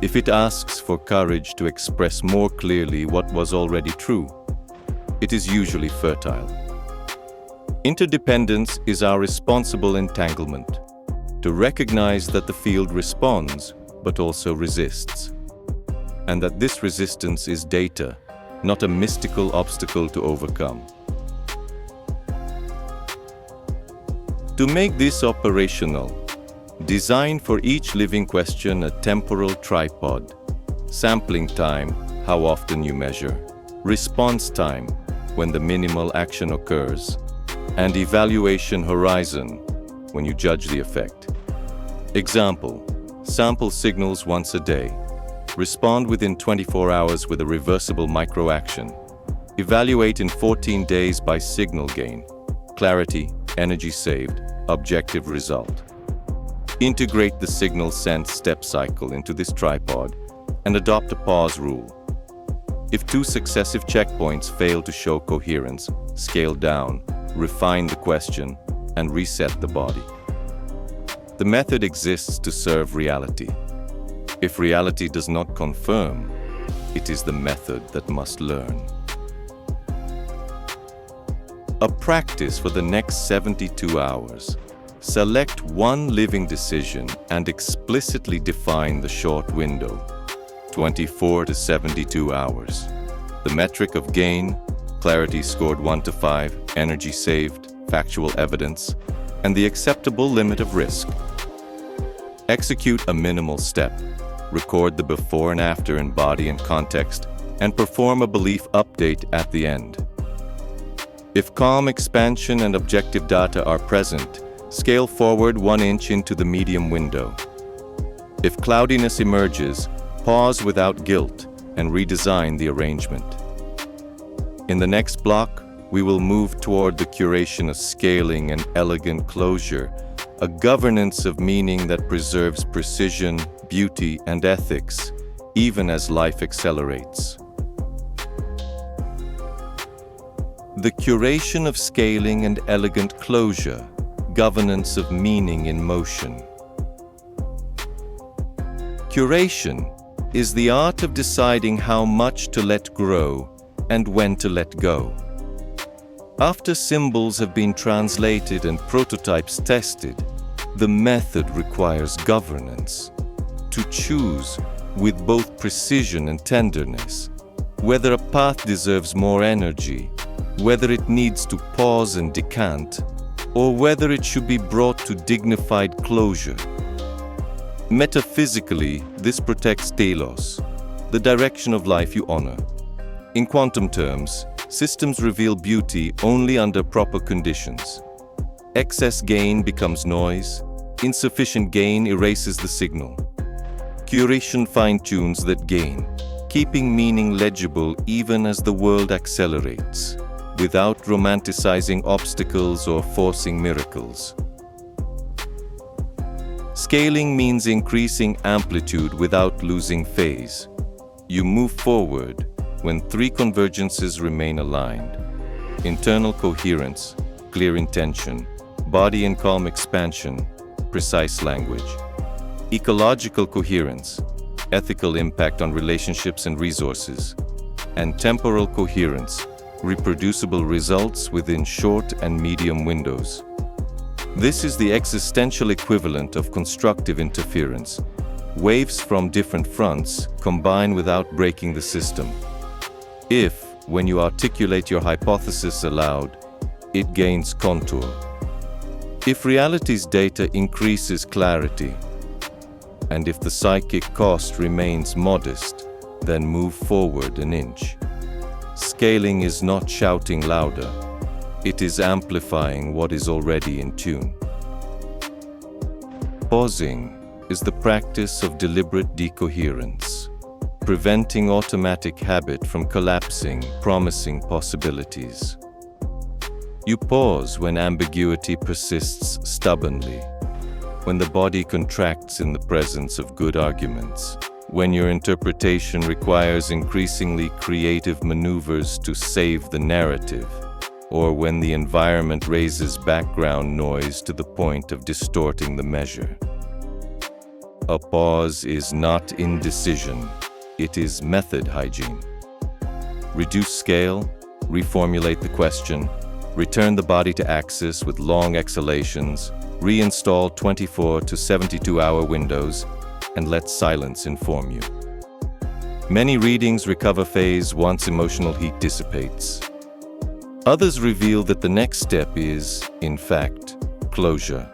If it asks for courage to express more clearly what was already true, it is usually fertile. Interdependence is our responsible entanglement, to recognize that the field responds but also resists, and that this resistance is data, not a mystical obstacle to overcome. To make this operational, design for each living question a temporal tripod: sampling time, how often you measure; response time, when the minimal action occurs; and evaluation horizon, when you judge the effect. Example: sample signals once a day. Respond within 24 hours with a reversible microaction. Evaluate in 14 days by signal gain, clarity, energy saved, objective result. Integrate the signal sent step cycle into this tripod and adopt a pause rule. If 2 successive checkpoints fail to show coherence, scale down, refine the question, and reset the body. The method exists to serve reality. If reality does not confirm, it is the method that must learn. A practice for the next 72 hours. Select one living decision and explicitly define the short window, 24 to 72 hours. The metric of gain: clarity scored 1 to 5, energy saved, factual evidence, and the acceptable limit of risk. Execute a minimal step. Record the before and after in body and context, and perform a belief update at the end. If calm expansion and objective data are present, scale forward 1 inch into the medium window. If cloudiness emerges, pause without guilt and redesign the arrangement. In the next block, we will move toward the curation of scaling and elegant closure, a governance of meaning that preserves precision, beauty, and ethics, even as life accelerates. The curation of scaling and elegant closure, governance of meaning in motion. Curation is the art of deciding how much to let grow and when to let go. After symbols have been translated and prototypes tested, the method requires governance. To choose, with both precision and tenderness, whether a path deserves more energy, whether it needs to pause and decant, or whether it should be brought to dignified closure. Metaphysically, this protects telos, the direction of life you honor. In quantum terms, systems reveal beauty only under proper conditions. Excess gain becomes noise, insufficient gain erases the signal. Curation fine-tunes that gain, keeping meaning legible even as the world accelerates, without romanticizing obstacles or forcing miracles. Scaling means increasing amplitude without losing phase. You move forward when 3 convergences remain aligned: internal coherence, clear intention, body and calm expansion, precise language; ecological coherence, ethical impact on relationships and resources; and temporal coherence, reproducible results within short and medium windows. This is the existential equivalent of constructive interference. Waves from different fronts combine without breaking the system. If, when you articulate your hypothesis aloud, it gains contour. If reality's data increases clarity, and if the psychic cost remains modest, then move forward an inch. Scaling is not shouting louder. It is amplifying what is already in tune. Pausing is the practice of deliberate decoherence. preventing automatic habit from collapsing promising possibilities. You pause when ambiguity persists stubbornly, when the body contracts in the presence of good arguments, when your interpretation requires increasingly creative maneuvers to save the narrative, or when the environment raises background noise to the point of distorting the measure. A pause is not indecision, it is method hygiene. Reduce scale, reformulate the question, return the body to axis with long exhalations, reinstall 24 to 72-hour windows, and let silence inform you. Many readings recover phase once emotional heat dissipates. Others reveal that the next step is, in fact, closure.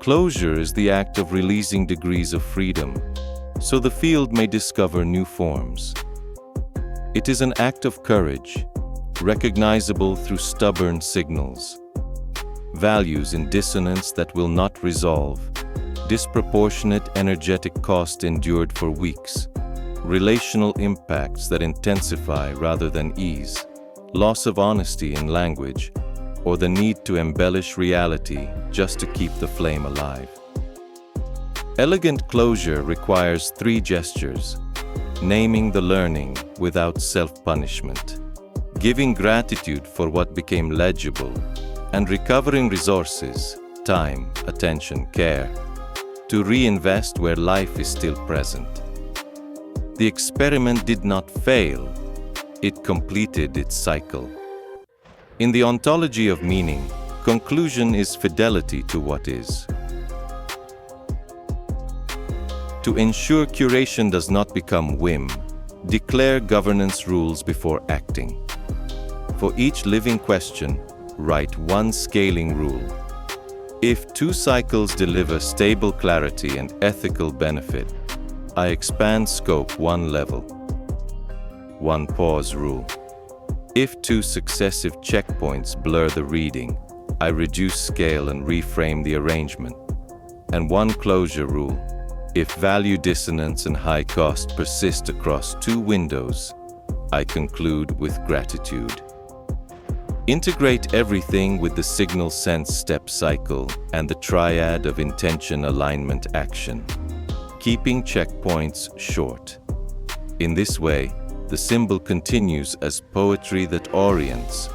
Closure is the act of releasing degrees of freedom, so the field may discover new forms. It is an act of courage, recognizable through stubborn signals. Values in dissonance that will not resolve, disproportionate energetic cost endured for weeks, relational impacts that intensify rather than ease, loss of honesty in language, or the need to embellish reality just to keep the flame alive. Elegant closure requires 3 gestures: naming the learning without self-punishment, giving gratitude for what became legible, and recovering resources, time, attention, care, to reinvest where life is still present. The experiment did not fail, it completed its cycle. In the ontology of meaning, conclusion is fidelity to what is. To ensure curation does not become whim, declare governance rules before acting. For each living question, write 1 scaling rule. If 2 cycles deliver stable clarity and ethical benefit, I expand scope 1 level. 1 pause rule. If 2 successive checkpoints blur the reading, I reduce scale and reframe the arrangement. And 1 closure rule. If value dissonance and high cost persist across 2 windows, I conclude with gratitude. Integrate everything with the signal sense step cycle and the triad of intention, alignment, action, keeping checkpoints short. In this way, the symbol continues as poetry that orients,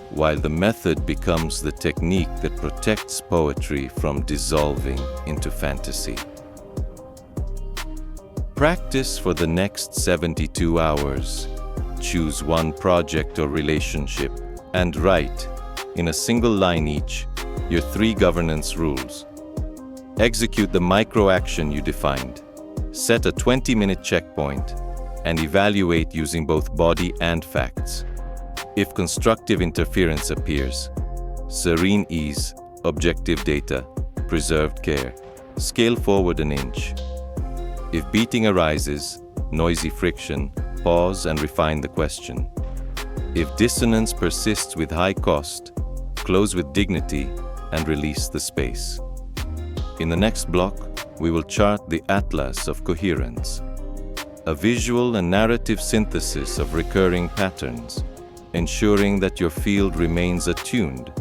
while the method becomes the technique that protects poetry from dissolving into fantasy. Practice for the next 72 hours. Choose 1 project or relationship and write, in a single line each, your 3 governance rules. Execute the micro-action you defined. Set a 20-minute checkpoint and evaluate using both body and facts. If constructive interference appears, serene ease, objective data, preserved care, scale forward an inch. If beating arises, noisy friction, pause and refine the question. If dissonance persists with high cost, close with dignity and release the space. In the next block, we will chart the atlas of coherence, a visual and narrative synthesis of recurring patterns, ensuring that your field remains attuned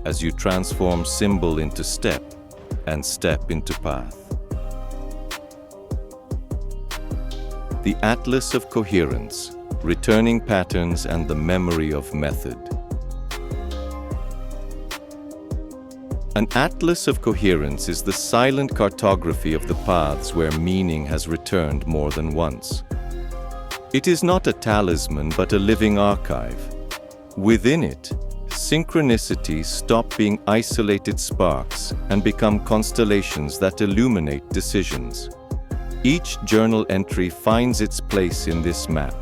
as you transform symbol into step and step into path. The Atlas of Coherence, Returning Patterns and the Memory of Method. An atlas of coherence is the silent cartography of the paths where meaning has returned more than once. It is not a talisman but a living archive. Within it, synchronicities stop being isolated sparks and become constellations that illuminate decisions. Each journal entry finds its place in this map,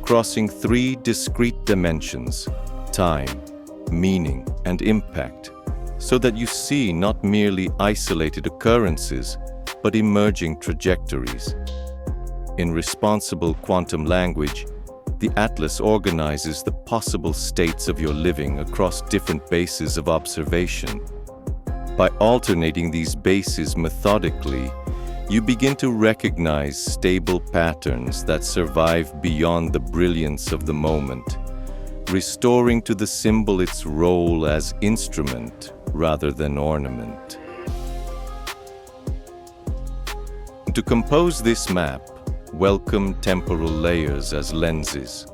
crossing 3 discrete dimensions: time, meaning, and impact, so that you see not merely isolated occurrences, but emerging trajectories. In responsible quantum language, the atlas organizes the possible states of your living across different bases of observation. By alternating these bases methodically, You begin to recognize stable patterns that survive beyond the brilliance of the moment, restoring to the symbol its role as instrument rather than ornament. To compose this map, welcome temporal layers as lenses.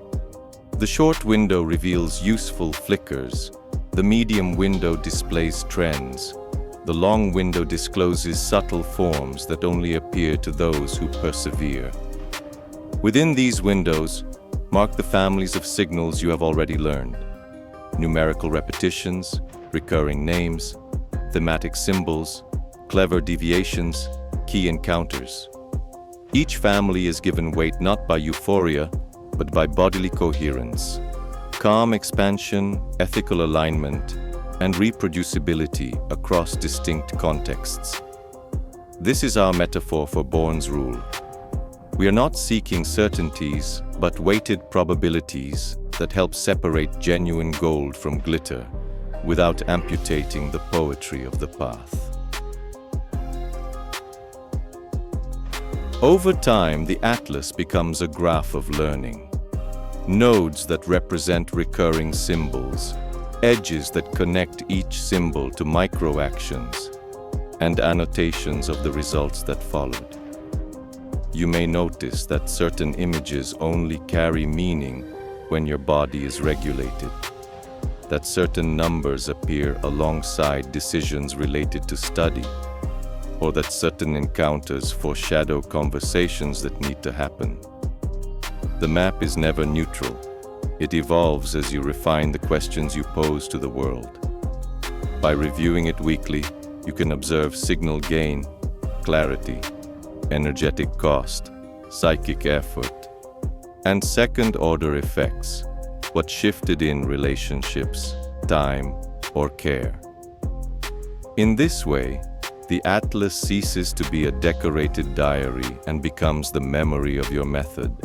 The short window reveals useful flickers, the medium window displays trends, the long window discloses subtle forms that only appear to those who persevere. Within these windows, mark the families of signals you have already learned. Numerical repetitions, recurring names, thematic symbols, clever deviations, key encounters. Each family is given weight not by euphoria, but by bodily coherence, calm expansion, ethical alignment, and reproducibility across distinct contexts. This is our metaphor for Born's rule. We are not seeking certainties, but weighted probabilities that help separate genuine gold from glitter without amputating the poetry of the path. Over time, the atlas becomes a graph of learning. Nodes that represent recurring symbols, edges that connect each symbol to micro-actions, and annotations of the results that followed. You may notice that certain images only carry meaning when your body is regulated, that certain numbers appear alongside decisions related to study, or that certain encounters foreshadow conversations that need to happen. The map is never neutral. It evolves as you refine the questions you pose to the world. By reviewing it weekly, you can observe signal gain, clarity, energetic cost, psychic effort, and second-order effects, what shifted in relationships, time, or care. In this way, the atlas ceases to be a decorated diary and becomes the memory of your method.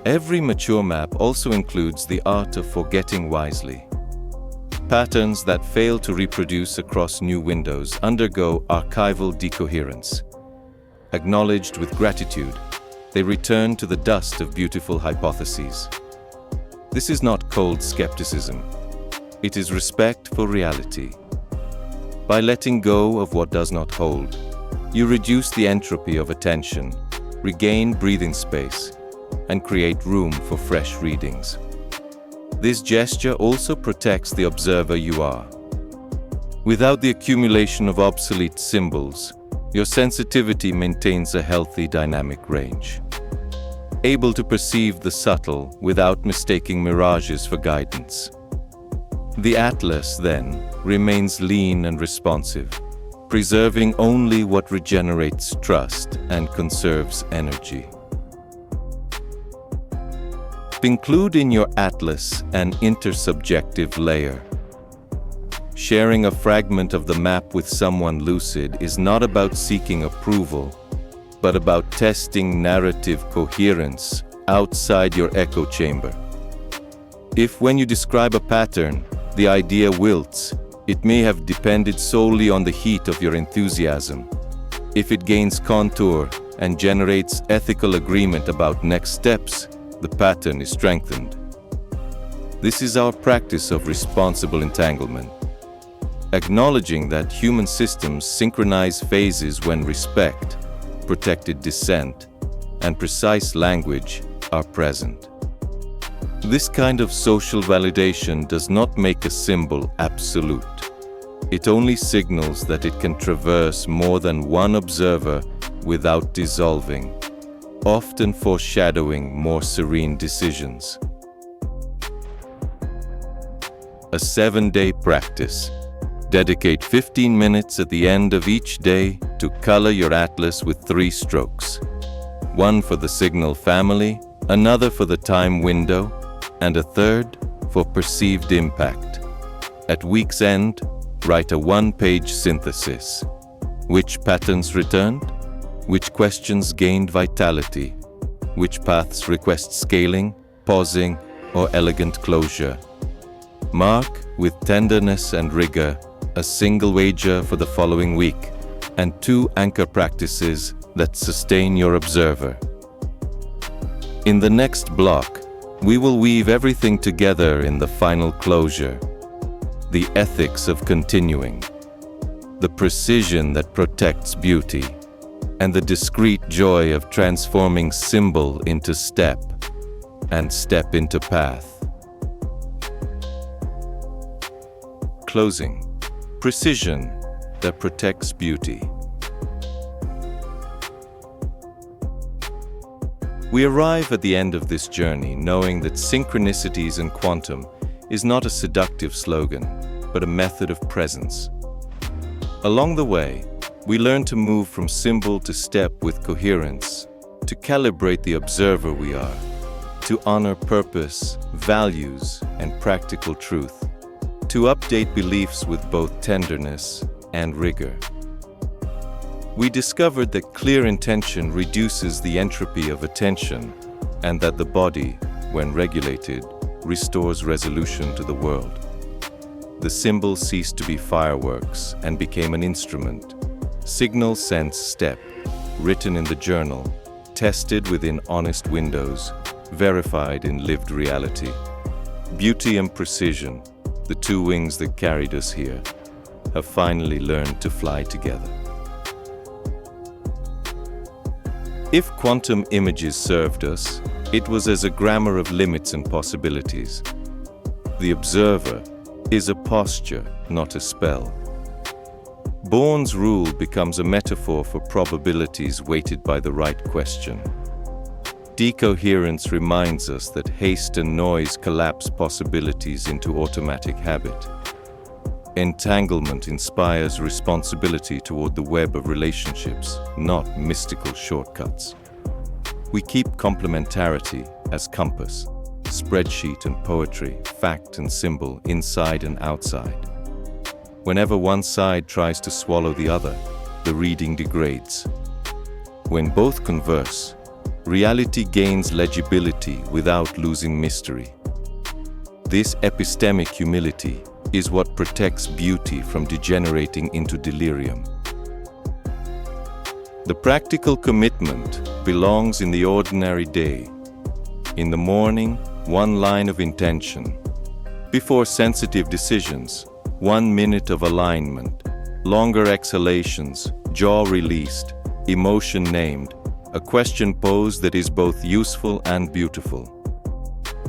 Every mature map also includes the art of forgetting wisely. Patterns that fail to reproduce across new windows undergo archival decoherence. Acknowledged with gratitude, they return to the dust of beautiful hypotheses. This is not cold skepticism. It is respect for reality. By letting go of what does not hold, you reduce the entropy of attention, regain breathing space, and create room for fresh readings. This gesture also protects the observer you are. Without the accumulation of obsolete symbols, your sensitivity maintains a healthy dynamic range. Able to perceive the subtle without mistaking mirages for guidance. The atlas, then, remains lean and responsive, preserving only what regenerates trust and conserves energy. Include in your atlas an intersubjective layer. Sharing a fragment of the map with someone lucid is not about seeking approval, but about testing narrative coherence outside your echo chamber. If when you describe a pattern, the idea wilts, it may have depended solely on the heat of your enthusiasm. If it gains contour and generates ethical agreement about next steps, the pattern is strengthened. This is our practice of responsible entanglement, acknowledging that human systems synchronize phases when respect, protected dissent, and precise language are present. This kind of social validation does not make a symbol absolute. It only signals that it can traverse more than one observer without dissolving, often foreshadowing more serene decisions. A 7-day practice. Dedicate 15 minutes at the end of each day to color your atlas with 3 strokes. One for the signal family, another for the time window, and a third for perceived impact. At week's end, write a 1-page synthesis. Which patterns returned? Which questions gained vitality? Which paths request scaling, pausing, or elegant closure? Mark with tenderness and rigor a single wager for the following week, and 2 anchor practices that sustain your observer. In the next block, we will weave everything together in the final closure: the ethics of continuing, the precision that protects beauty, and the discreet joy of transforming symbol into step and step into path. Closing: precision that protects beauty. We arrive at the end of this journey knowing that Synchronicities and Quantum is not a seductive slogan, but a method of presence. Along the way, we learn to move from symbol to step with coherence, to calibrate the observer we are, to honor purpose, values, and practical truth, to update beliefs with both tenderness and rigor. We discovered that clear intention reduces the entropy of attention, and that the body, when regulated, restores resolution to the world. The symbol ceased to be fireworks and became an instrument. Signal, sense, step, written in the journal, tested within honest windows, verified in lived reality. Beauty and precision, the 2 wings that carried us here, have finally learned to fly together. If quantum images served us, it was as a grammar of limits and possibilities. The observer is a posture, not a spell. Bourne's rule becomes a metaphor for probabilities weighted by the right question. Decoherence reminds us that haste and noise collapse possibilities into automatic habit. Entanglement inspires responsibility toward the web of relationships, not mystical shortcuts. We keep complementarity as compass, spreadsheet and poetry, fact and symbol, inside and outside. Whenever one side tries to swallow the other, the reading degrades. When both converse, reality gains legibility without losing mystery. This epistemic humility is what protects beauty from degenerating into delirium. The practical commitment belongs in the ordinary day. In the morning, 1 line of intention. Before sensitive decisions, 1 minute of alignment. Longer exhalations, jaw released, emotion named, a question posed that is both useful and beautiful.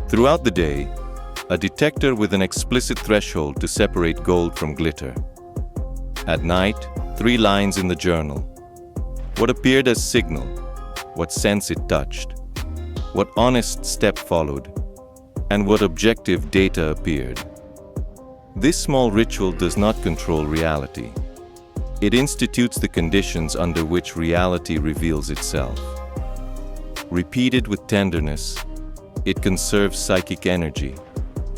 Throughout the day, a detector with an explicit threshold to separate gold from glitter. At night, 3 lines in the journal. What appeared as signal, what sense it touched, what honest step followed, and what objective data appeared. This small ritual does not control reality. It institutes the conditions under which reality reveals itself. Repeated with tenderness, it conserves psychic energy,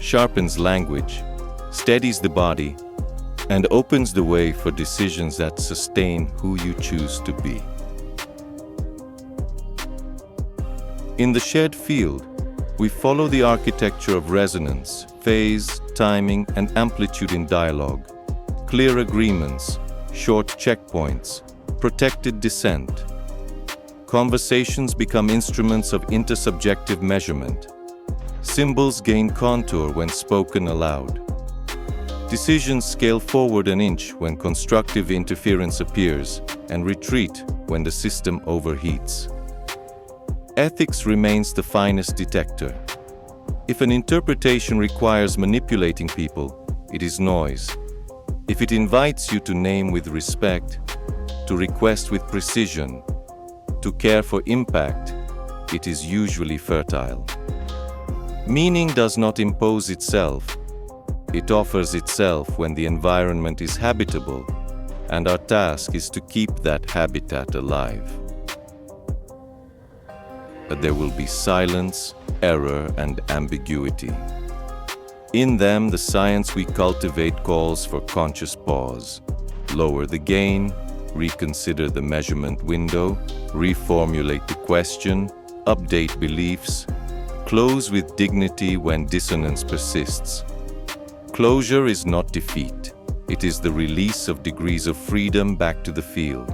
sharpens language, steadies the body, and opens the way for decisions that sustain who you choose to be. In the shared field, we follow the architecture of resonance, phase, timing, and amplitude in dialogue, clear agreements, short checkpoints, protected dissent. Conversations become instruments of intersubjective measurement. Symbols gain contour when spoken aloud. Decisions scale forward an inch when constructive interference appears and retreat when the system overheats. Ethics remains the finest detector. If an interpretation requires manipulating people, it is noise. If it invites you to name with respect, to request with precision, to care for impact, it is usually fertile. Meaning does not impose itself. It offers itself when the environment is habitable, and our task is to keep that habitat alive. But there will be silence, error, and ambiguity. In them, the science we cultivate calls for conscious pause. Lower the gain, reconsider the measurement window, reformulate the question, update beliefs, close with dignity when dissonance persists. Closure is not defeat. It is the release of degrees of freedom back to the field.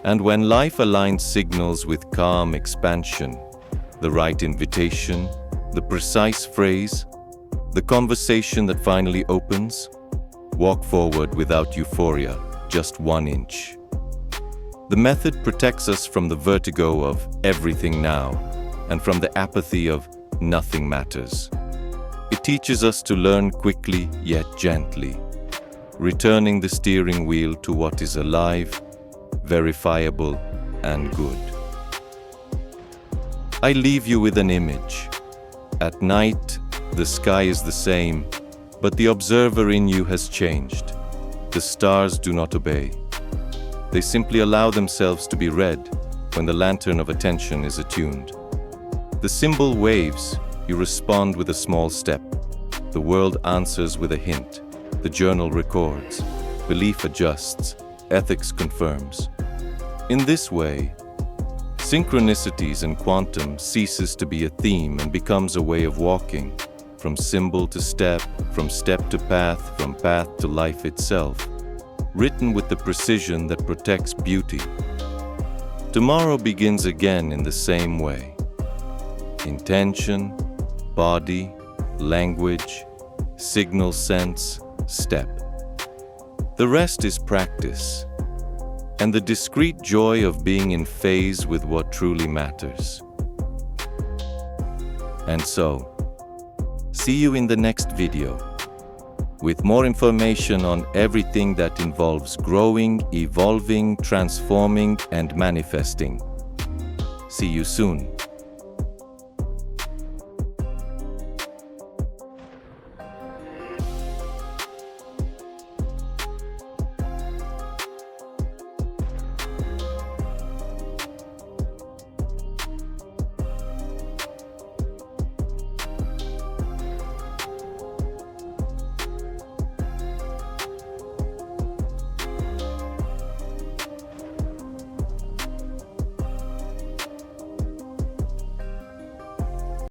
And when life aligns signals with calm expansion, the right invitation, the precise phrase, the conversation that finally opens, walk forward without euphoria, just 1 inch. The method protects us from the vertigo of everything now and from the apathy of nothing matters. It teaches us to learn quickly yet gently, returning the steering wheel to what is alive, verifiable, and good. I leave you with an image. At night, the sky is the same, but the observer in you has changed. The stars do not obey. They simply allow themselves to be read when the lantern of attention is attuned. The symbol waves, you respond with a small step. The world answers with a hint. The journal records. Belief adjusts. Ethics confirms. In this way, Synchronicities and Quantum ceases to be a theme and becomes a way of walking, from symbol to step, from step to path, from path to life itself, written with the precision that protects beauty. Tomorrow begins again in the same way. Intention, body, language, signal sense, step. The rest is practice, and the discreet joy of being in phase with what truly matters. And so, see you in the next video, with more information on everything that involves growing, evolving, transforming, and manifesting. See you soon.